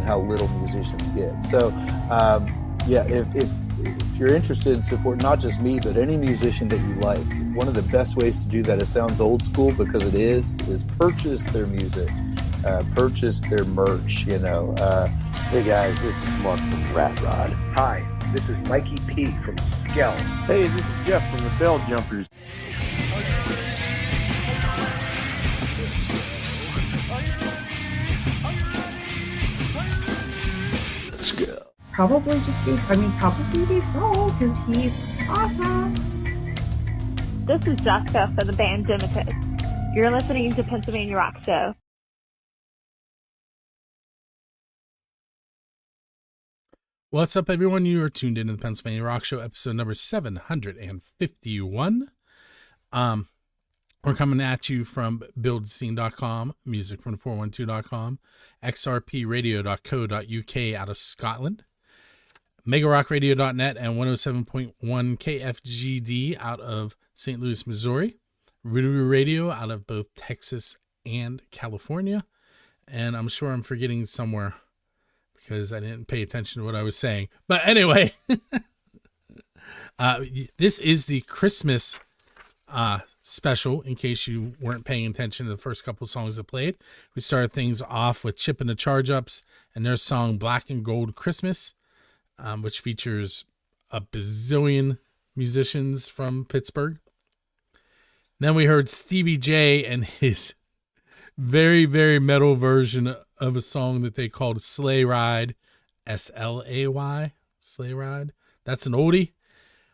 how little musicians get. So, yeah, if you're interested in supporting not just me, but any musician that you like, one of the best ways to do that, it sounds old school because it is purchase their music, purchase their merch, you know. Hey guys, this is Mark from Rat Rod. Hi, this is Mikey P from Skell. Hey, this is Jeff from the Bell Jumpers. Let's go. Probably be Paul, because he's awesome. This is Jessica for the band Dimitus. You're listening to Pennsylvania Rock Show. What's up, everyone? You are tuned into the Pennsylvania Rock Show, episode number 751. We're coming at you from buildscene.com, music from 412.com, xrpradio.co.uk out of Scotland, megarockradio.net and 107.1 KFGD out of St. Louis, Missouri, Rudu Radio out of both Texas and California, and I'm sure I'm forgetting somewhere because I didn't pay attention to what I was saying. But anyway, this is the Christmas special, in case you weren't paying attention to the first couple songs that played. We started things off with Chip and the Charge-Ups and their song Black and Gold Christmas, which features a bazillion musicians from Pittsburgh. Then we heard Stevie J and his very, very metal version of a song that they called Sleigh Ride, S-L-A-Y, Sleigh Ride. That's an oldie.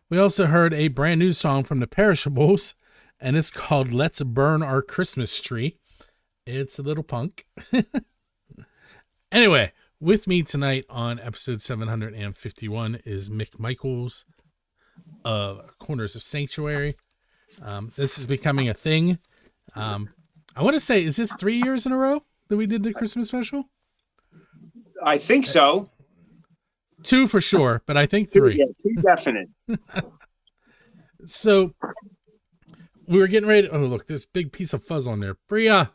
We also heard a brand new song from the Perishables, and it's called Let's Burn Our Christmas Tree. It's a little punk. Anyway, with me tonight on episode 751 is Mick Michaels of Corners of Sanctuary. This is becoming a thing. I want to say, is this 3 years in a row that we did the Christmas special? I think so. 2 for sure, but I think 3. Yeah, 2 definite. So we were getting ready. Oh, look, this big piece of fuzz on there. Bria.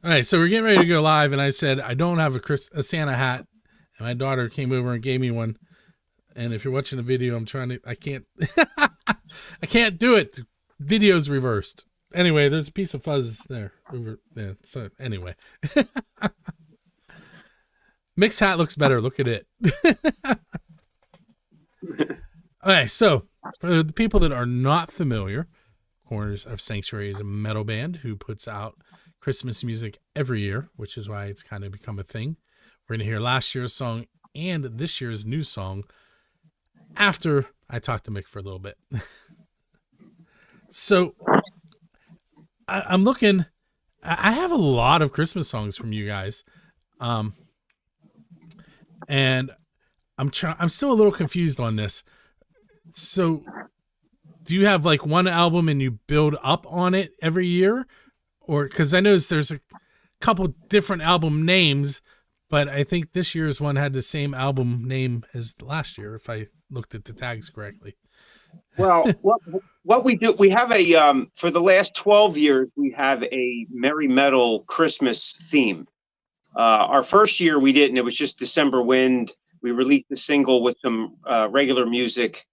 All right, so we're getting ready to go live, and I said, I don't have a Santa hat. And my daughter came over and gave me one. And if you're watching the video, I can't, I can't do it. The video's reversed. Anyway, there's a piece of fuzz there. Over there. So anyway. Mick's hat looks better. Look at it. Okay, so for the people that are not familiar, Corners of Sanctuary is a metal band who puts out Christmas music every year, which is why it's kind of become a thing. We're going to hear last year's song and this year's new song after I talk to Mick for a little bit. So I'm looking, I have a lot of Christmas songs from you guys. And I'm still a little confused on this. So do you have like one album and you build up on it every year? Or, cause I noticed there's a couple different album names, but I think this year's one had the same album name as last year, if I looked at the tags correctly. Well, what we do, we have for the last 12 years, we have a Merry Metal Christmas theme. Our first year we didn't, it was just December Wind. We released a single with some regular music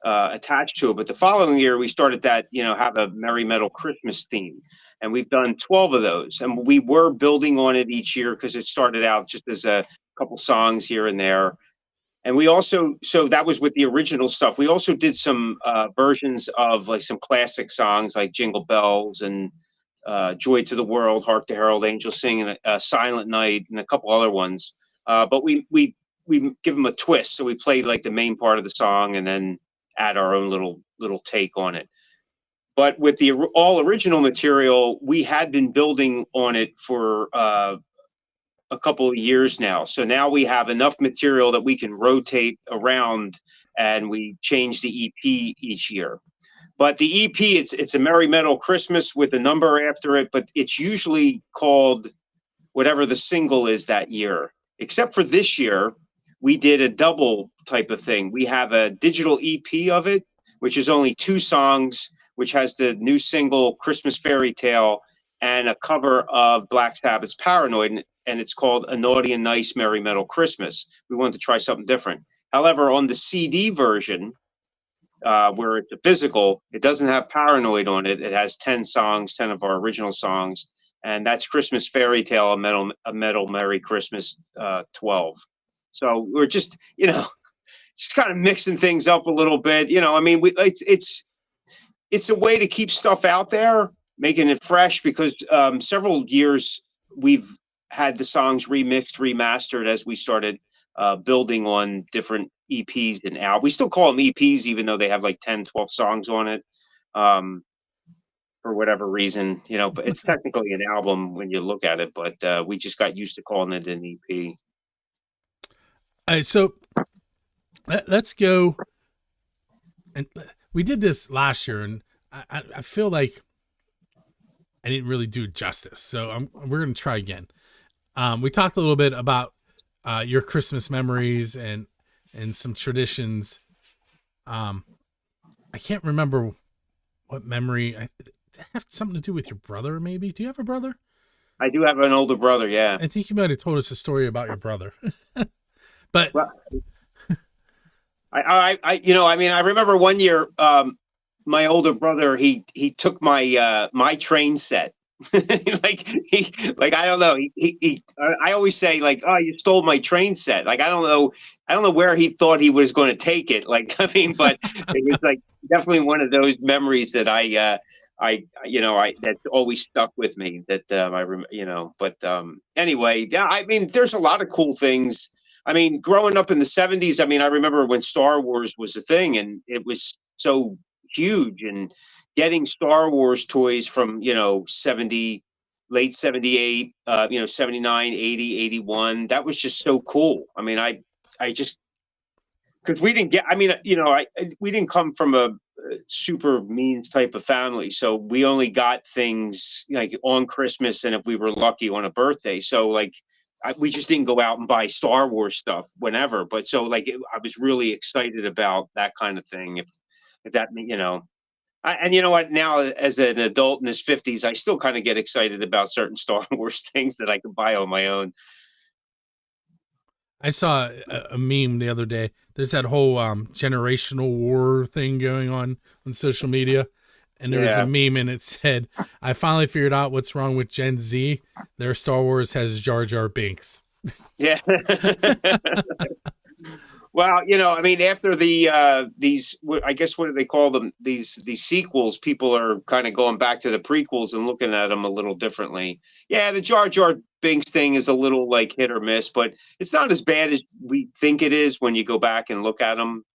attached to it. But the following year we started that, have a Merry Metal Christmas theme. And we've done 12 of those. And we were building on it each year because it started out just as a couple songs here and there. And we also, so that was with the original stuff. We also did some versions of like some classic songs like Jingle Bells and Joy to the World, Hark the Herald Angels Sing, and Silent Night, and a couple other ones. But we give them a twist. So we played like the main part of the song and then add our own little take on it. But with the all original material, we had been building on it for a couple of years now. So now we have enough material that we can rotate around, and we change the EP each year. But the EP, it's a Merry Metal Christmas with a number after it, but it's usually called whatever the single is that year. Except for this year, we did a double type of thing. We have a digital EP of it, which is only 2 songs, which has the new single Christmas Fairytale and a cover of Black Sabbath's Paranoid. and it's called A Naughty and Nice Merry Metal Christmas. We wanted to try something different. However, on the CD version, where it's a physical, it doesn't have Paranoid on it. It has 10 songs, 10 of our original songs, and that's Christmas Fairytale, a metal Merry Christmas 12. So we're just, just kind of mixing things up a little bit. I mean, it's a way to keep stuff out there, making it fresh, because several years we've had the songs remixed, remastered as we started building on different EPs and albums. We still call them EPs, even though they have like 10, 12 songs on it. For whatever reason, but it's technically an album when you look at it, but we just got used to calling it an EP. All right, so let's go. And we did this last year, and I feel like I didn't really do justice. So we're going to try again. We talked a little bit about your Christmas memories and some traditions. I can't remember what memory. Did that have something to do with your brother, maybe? Do you have a brother? I do have an older brother, yeah. I think you might have told us a story about your brother. But well, I remember one year, my older brother, he took my my train set. I don't know. I always say, like, oh, you stole my train set. Like, I don't know where he thought he was going to take it. Like, I mean, but it was like definitely one of those memories that that's always stuck with me, that but anyway, yeah, I mean, there's a lot of cool things. I mean, growing up in the 70s, I mean, I remember when Star Wars was a thing, and it was so huge, and getting Star Wars toys from, 70, late 78, 79, 80, 81, that was just so cool. I mean, I just, because we didn't get, I mean, we didn't come from a super means type of family, so we only got things like on Christmas, and if we were lucky, on a birthday. So like, we just didn't go out and buy Star Wars stuff whenever. But so like, I was really excited about that kind of thing. If that, and you know what, now as an adult in his 50s, I still kind of get excited about certain Star Wars things that I can buy on my own. I saw a meme the other day. There's that whole generational war thing going on social media. And there was a meme, and it said, I finally figured out what's wrong with Gen Z. Their Star Wars has Jar Jar Binks. Yeah. Well, I mean, after these, I guess, what do they call them? These sequels, people are kind of going back to the prequels and looking at them a little differently. Yeah, the Jar Jar Binks thing is a little like hit or miss, but it's not as bad as we think it is when you go back and look at them.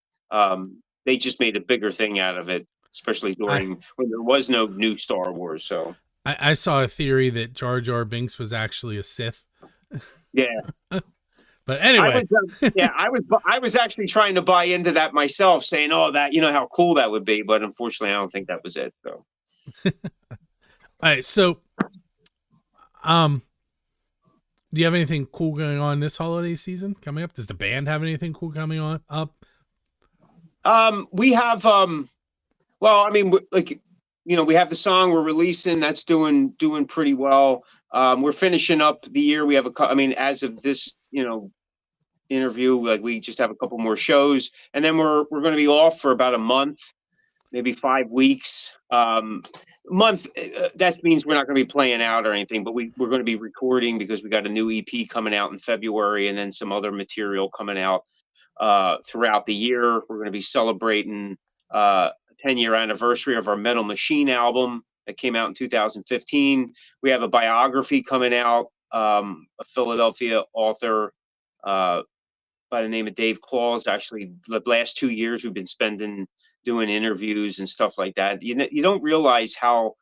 They just made a bigger thing out of it, especially when there was no new Star Wars. So I saw a theory that Jar Jar Binks was actually a Sith. Yeah. But anyway, I was actually trying to buy into that myself, saying, "Oh, that how cool that would be." But unfortunately, I don't think that was it. So, all right. So, do you have anything cool going on this holiday season coming up? Does the band have anything cool coming up? We have. Well, I mean, we have the song we're releasing that's doing pretty well. We're finishing up the year. We have as of this, interview, like, we just have a couple more shows, and then we're going to be off for about a month, maybe 5 weeks. That means we're not going to be playing out or anything, but we're going to be recording, because we got a new EP coming out in February, and then some other material coming out throughout the year. We're going to be celebrating 10-year anniversary of our Metal Machine album that came out in 2015. We have a biography coming out, a Philadelphia author by the name of Dave Claus. Actually, the last 2 years we've been spending doing interviews and stuff like that. You don't realize how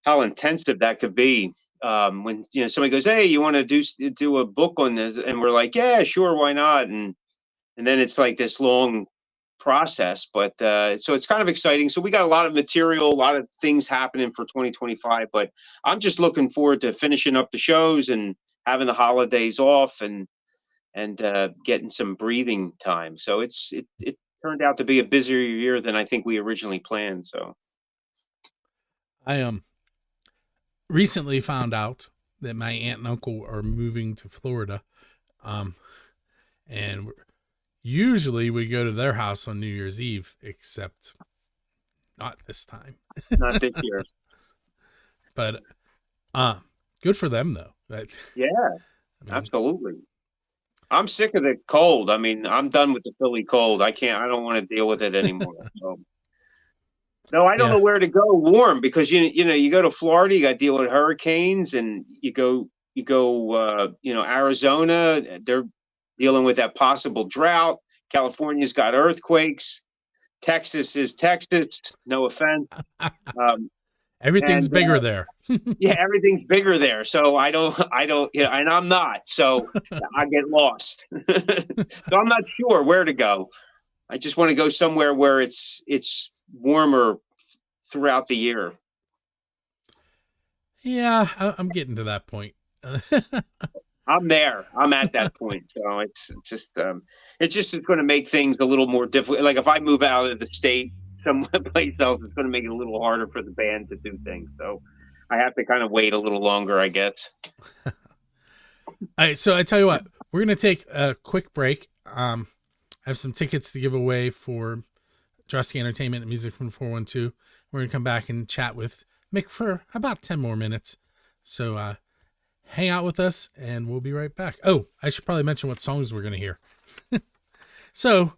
intensive that could be. When somebody goes, "Hey, you want to do a book on this?" and we're like, "Yeah, sure, why not?" And then it's like this long process, but so it's kind of exciting. So we got a lot of material, a lot of things happening for 2025, but I'm just looking forward to finishing up the shows and having the holidays off, and getting some breathing time. So it turned out to be a busier year than I think we originally planned. So I recently found out that my aunt and uncle are moving to Florida. And usually we go to their house on New Year's Eve, except not this time. Not this year. But good for them though. Yeah, I mean, absolutely. I'm sick of the cold. I mean, I'm done with the Philly cold. I don't want to deal with it anymore. So. No, I don't know where to go warm, because you go to Florida, you got to deal with hurricanes, and you go Arizona, they're dealing with that possible drought. California's got earthquakes. Texas is Texas. No offense. Everything's bigger there. Yeah, everything's bigger there. So I don't, and I'm not. So I get lost. So I'm not sure where to go. I just want to go somewhere where it's warmer throughout the year. Yeah, I'm getting to that point. I'm there. I'm at that point. So it's just going to make things a little more difficult. Like if I move out of the state, someplace else, it's going to make it a little harder for the band to do things. So I have to kind of wait a little longer, I guess. All right. So I tell you what, we're going to take a quick break. I have some tickets to give away for Drusky Entertainment and Music from 412. We're going to come back and chat with Mick for about 10 more minutes. So hang out with us and we'll be right back. Oh, I should probably mention what songs we're going to hear. So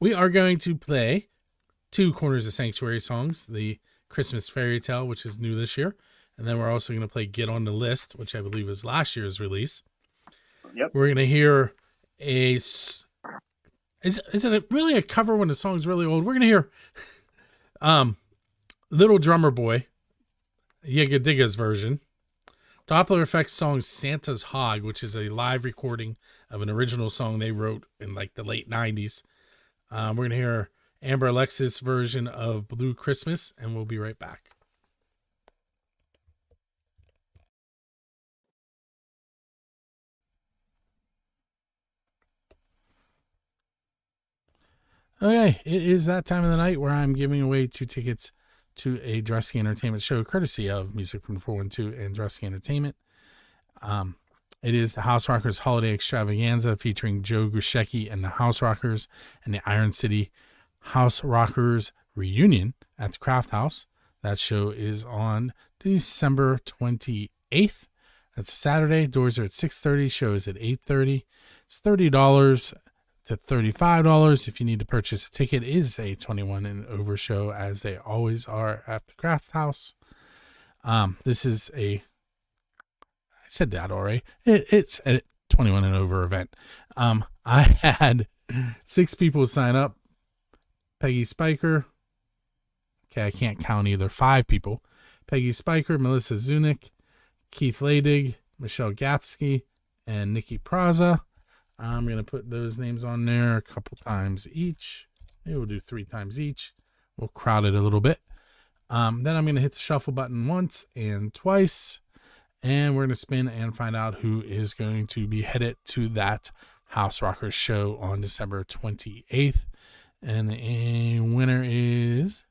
we are going to play 2 Corners of Sanctuary songs, the Christmas Fairytale, which is new this year. And then we're also going to play Get on the List, which I believe was last year's release. Yep. We're going to hear is it really a cover when the song's really old? We're going to hear Little Drummer Boy, Yiga Digga's version. Doppler Effect's song Santa's Hog, which is a live recording of an original song they wrote in like the late 90s. We're going to hear Amber Alexis' version of Blue Christmas, and we'll be right back. Okay, it is that time of the night where I'm giving away 2 tickets to a Drusky Entertainment show, courtesy of Music from 412 and Drusky Entertainment. It is the House Rockers Holiday Extravaganza featuring Joe Grusecki and the House Rockers and the Iron City House Rockers Reunion at the Craft House. That show is on December 28th. That's Saturday. Doors are at 6:30. Show is at 8:30. It's $30 to $35. If you need to purchase a ticket, it is a 21 and over show, as they always are at the Craft House. This is I said that already. It's a 21 and over event. I had 6 people sign up. Peggy Spiker. Okay, I can't count either. 5 people. Peggy Spiker, Melissa Zunick, Keith Ladig, Michelle Gapsky, and Nikki Praza. I'm going to put those names on there a couple times each. Maybe we'll do 3 times each. We'll crowd it a little bit. Then I'm going to hit the shuffle button once and twice. And we're going to spin and find out who is going to be headed to that House Rockers show on December 28th. And the winner is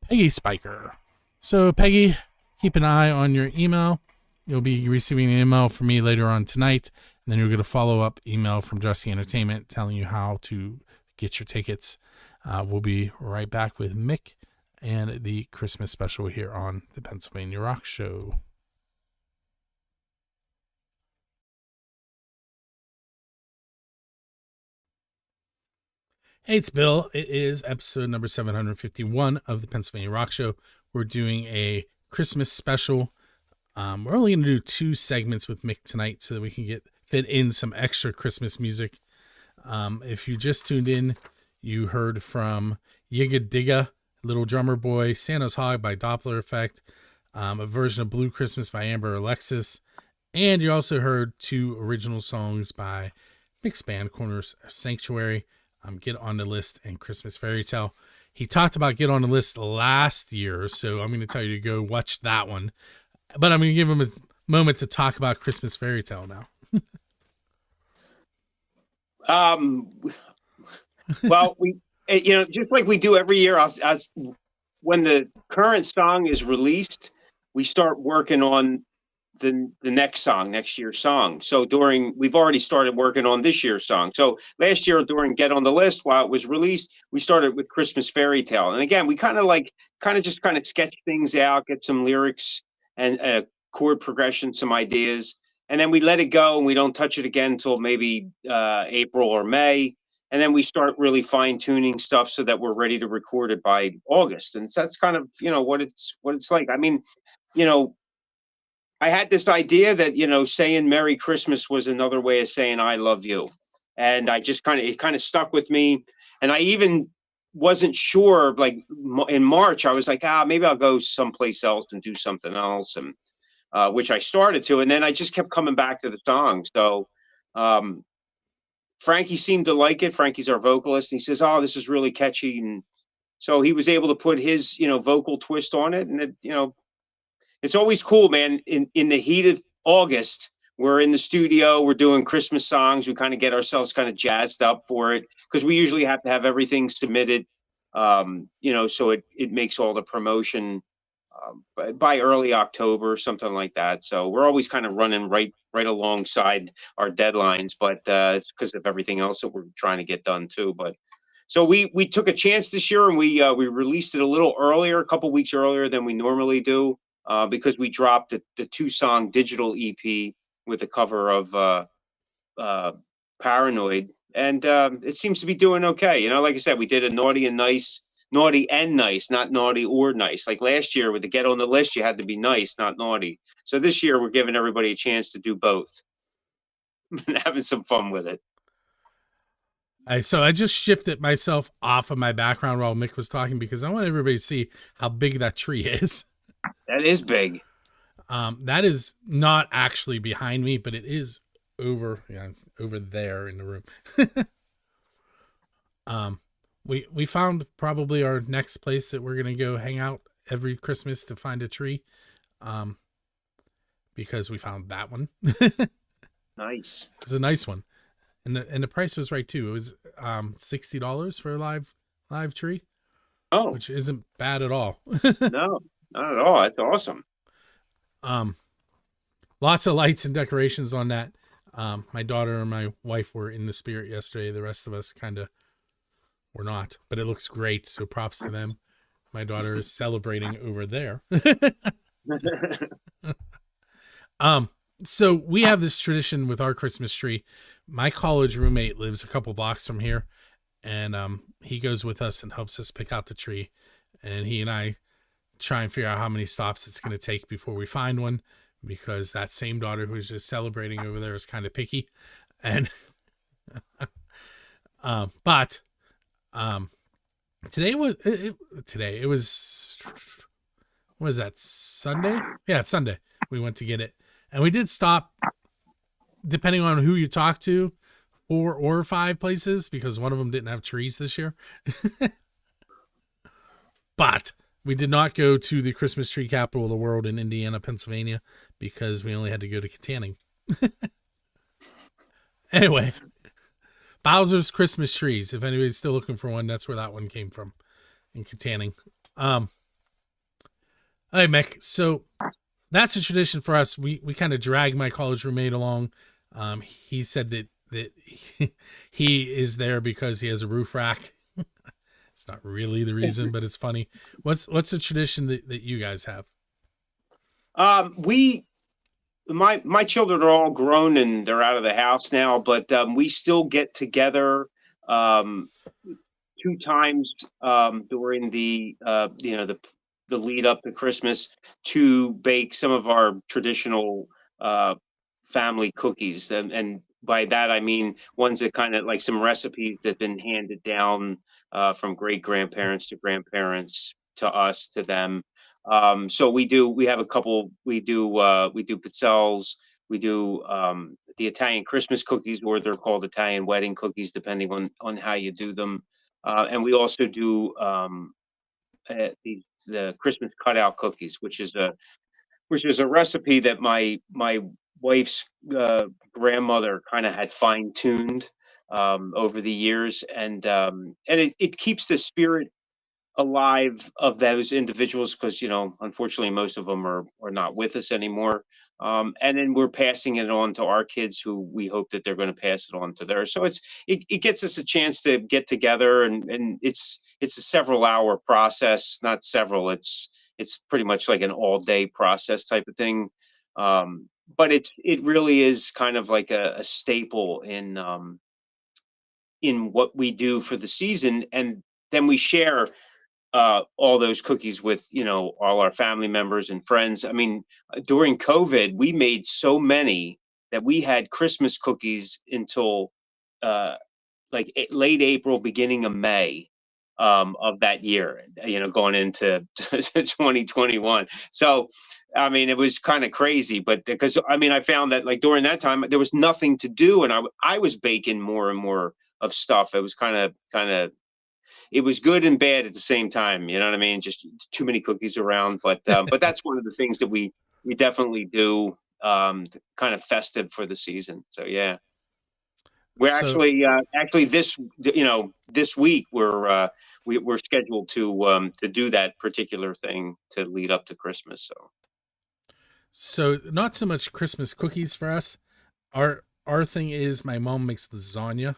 Peggy Spiker. So, Peggy, keep an eye on your email. You'll be receiving an email from me later on tonight, and then you'll get a follow-up email from Drusky Entertainment telling you how to get your tickets. We'll be right back with Mick and the Christmas special here on the Pennsylvania Rock Show. Hey, it's Bill. It is episode number 751 of the Pennsylvania Rock Show. We're doing a Christmas special. We're only going to do 2 segments with Mick tonight so that we can fit in some extra Christmas music. If you just tuned in, you heard from Yiga Digga, Little Drummer Boy, Santa's Hog by Doppler Effect, a version of Blue Christmas by Amber Alexis, and you also heard 2 original songs by Mick's band, Corners of Sanctuary, Get on the List and Christmas Fairytale. He talked about Get on the List last year, so I'm going to tell you to go watch that one. But I'm going to give him a moment to talk about Christmas Fairytale now. Well, we, just like we do every year, when the current song is released, we start working on the next year's song. So we've already started working on this year's song. So last year during Get on the List, while it was released, we started with Christmas Fairytale. And again, we kind of sketch things out, get some lyrics and chord progression, some ideas, and then we let it go and we don't touch it again until maybe April or May. And then we start really fine tuning stuff so that we're ready to record it by August. And so that's kind of, what it's like. I mean, I had this idea that, saying Merry Christmas was another way of saying I love you. And it kind of stuck with me. And I even wasn't sure, like in March, I was like, maybe I'll go someplace else and do something else. And which I started to. And then I just kept coming back to the song. So Frankie seemed to like it. Frankie's our vocalist. And he says, oh, this is really catchy. And so he was able to put his, vocal twist on it. And it, it's always cool, man. In the heat of August, we're in the studio, we're doing Christmas songs. We kind of get ourselves kind of jazzed up for it because we usually have to have everything submitted, so it makes all the promotion by early October, something like that. So we're always kind of running right alongside our deadlines, but it's because of everything else that we're trying to get done too. But so we took a chance this year and we released it a little earlier, a couple weeks earlier than we normally do. Because we dropped the 2-song digital EP with the cover of Paranoid, and it seems to be doing okay. Like I said, we did a naughty and nice, not naughty or nice. Like last year with the Get on the List, you had to be nice, not naughty. So this year we're giving everybody a chance to do both and having some fun with it. So I just shifted myself off of my background while Mick was talking because I want everybody to see how big that tree is. That is big. That is not actually behind me, but it is it's over there in the room. We found probably our next place that we're gonna go hang out every Christmas to find a tree. Because we found that one. Nice. It was a nice one. And the price was right too. It was $60 for a live tree. Oh. Which isn't bad at all. No. Not at all. That's awesome. Lots of lights and decorations on that. My daughter and my wife were in the spirit yesterday. The rest of us kind of were not, but it looks great. So props to them. My daughter is celebrating over there. So we have this tradition with our Christmas tree. My college roommate lives a couple blocks from here, and he goes with us and helps us pick out the tree. And he and I try and figure out how many stops it's going to take before we find one, because that same daughter who's just celebrating over there is kind of picky. And but today was what was that, Sunday? Yeah, it's Sunday. We went to get it, and we did stop, depending on who you talk to, 4 or 5 places, because one of them didn't have trees this year. But we did not go to the Christmas tree capital of the world in Indiana, Pennsylvania, because we only had to go to Katanning. Anyway, Bowser's Christmas trees. If anybody's still looking for one, that's where that one came from, in Katanning. Hey, Mick. So that's a tradition for us. We kind of drag my college roommate along. He said that he is there because he has a roof rack. It's not really the reason, but it's funny. What's a tradition that you guys have? My children are all grown and they're out of the house now, but we still get together 2 times during the lead up to Christmas to bake some of our traditional family cookies. And by that, I mean ones that kind of like some recipes that have been handed down from great grandparents to grandparents to us to them. So we have a couple. We do pizzelles. We do the Italian Christmas cookies, or they're called Italian wedding cookies, depending on how you do them. And we also do the Christmas cutout cookies, which is a recipe that my wife's grandmother kind of had fine tuned over the years, and it keeps the spirit alive of those individuals because, unfortunately, most of them are not with us anymore. And then we're passing it on to our kids who we hope that they're going to pass it on to theirs. So it gets us a chance to get together, and it's a several hour process, not several. It's pretty much like an all day process type of thing. But it really is kind of like a staple in what we do for the season. And then we share all those cookies with, all our family members and friends. I mean, during COVID, we made so many that we had Christmas cookies until like late April, beginning of May of that year, going into 2021. So, I mean, it was kind of crazy, but because, I mean, I found that like during that time, there was nothing to do. And I was baking more and more of stuff. It was kind of, it was good and bad at the same time. You know what I mean? Just too many cookies around. But that's one of the things that we definitely do, kind of festive for the season. So yeah, we're actually this week we're scheduled to do that particular thing to lead up to Christmas. So not so much Christmas cookies for us. Our thing is my mom makes lasagna,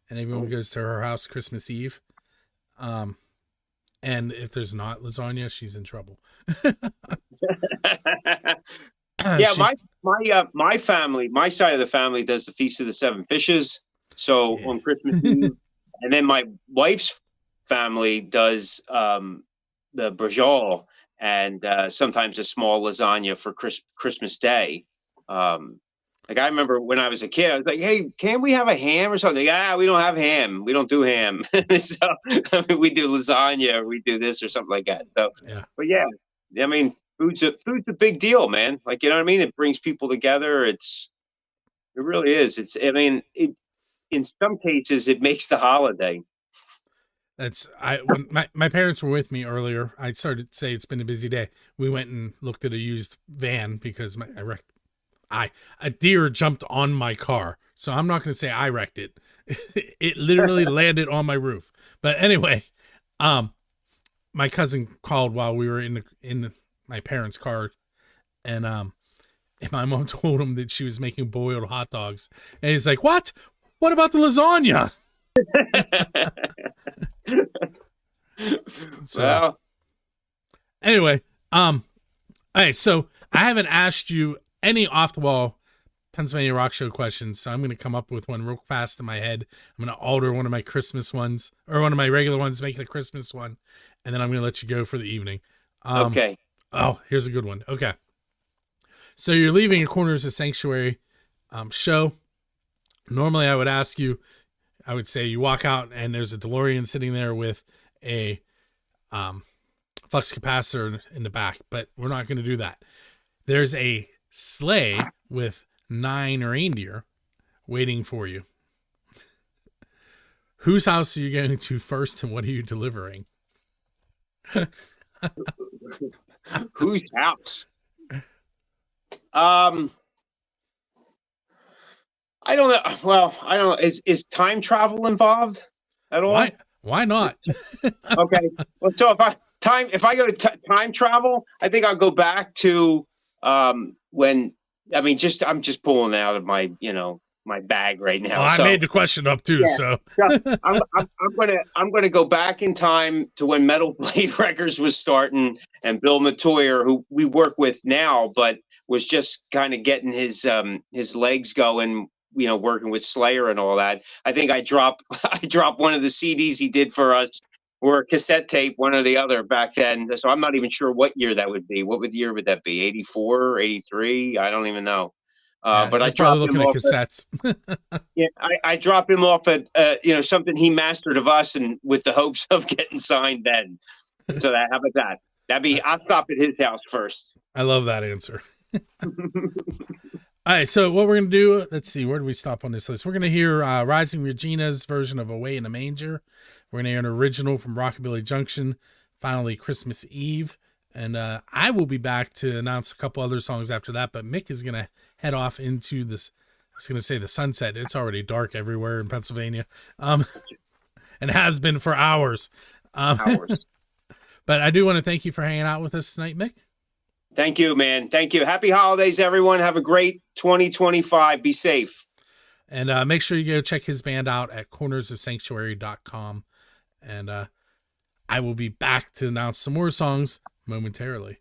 and everyone goes to her house Christmas Eve. And if there's not lasagna, she's in trouble. Yeah, my family, my side of the family does the Feast of the Seven Fishes. So on Christmas Eve, and then my wife's family does the brajol and sometimes a small lasagna for Christmas Day. Like I remember when I was a kid, I was like, "Hey, can we have a ham or something?" We don't have ham. We don't do ham. So I mean, we do lasagna or we do this or something like that. So, yeah. But yeah, I mean, food's a big deal, man. Like, you know what I mean? It brings people together. It really is. In some cases, it makes the holiday. When my parents were with me earlier, I started to say it's been a busy day. We went and looked at a used van because a deer jumped on my car. So I'm not going to say I wrecked it. It literally landed on my roof. But anyway, my cousin called while we were in my parents' car, and my mom told him that she was making boiled hot dogs, and he's like, "What? What about the lasagna?" So, well, anyway, all right. So I haven't asked you any off the wall Pennsylvania Rock Show questions, so I'm going to come up with one real fast in my head. I'm going to alter one of my Christmas ones or one of my regular ones, make it a Christmas one, and then I'm going to let you go for the evening. Okay. Oh, here's a good one. Okay. So you're leaving a Corners of Sanctuary show. Normally I would ask you, I would say you walk out and there's a DeLorean sitting there with a flux capacitor in the back, but we're not going to do that. There's a sleigh with 9 reindeer waiting for you. Whose house are you going to first, and what are you delivering? Whose house? I don't know. Well, I don't know. Is time travel involved at all? Why not? Okay. Well, so if I go to time travel, I think I'll go back to when. I mean, I'm just pulling out of my my bag right now. Well, I made the question up too, so I'm gonna go back in time to when Metal Blade Records was starting, and Bill Matoyer, who we work with now, but was just kind of getting his legs going, working with Slayer and all that. I think I dropped one of the CDs he did for us, or a cassette tape, one or the other back then. So I'm not even sure what year that would be. What year would that be? 84, 83? I don't even know. But I dropped him off cassettes. I dropped him off at something he mastered of us, and with the hopes of getting signed then. So how about that? I'll stop at his house first. I love that answer. All right, so what we're going to do, let's see, where do we stop on this list? We're going to hear Rising Regina's version of Away in a Manger. We're going to hear an original from Rockabilly Junction, finally Christmas Eve. And I will be back to announce a couple other songs after that, but Mick is going to head off into this, I was going to say the sunset. It's already dark everywhere in Pennsylvania, and has been for hours. But I do want to thank you for hanging out with us tonight, Mick. Thank you, man. Thank you. Happy holidays, everyone. Have a great 2025. Be safe. And make sure you go check his band out at cornersofsanctuary.com. And I will be back to announce some more songs momentarily.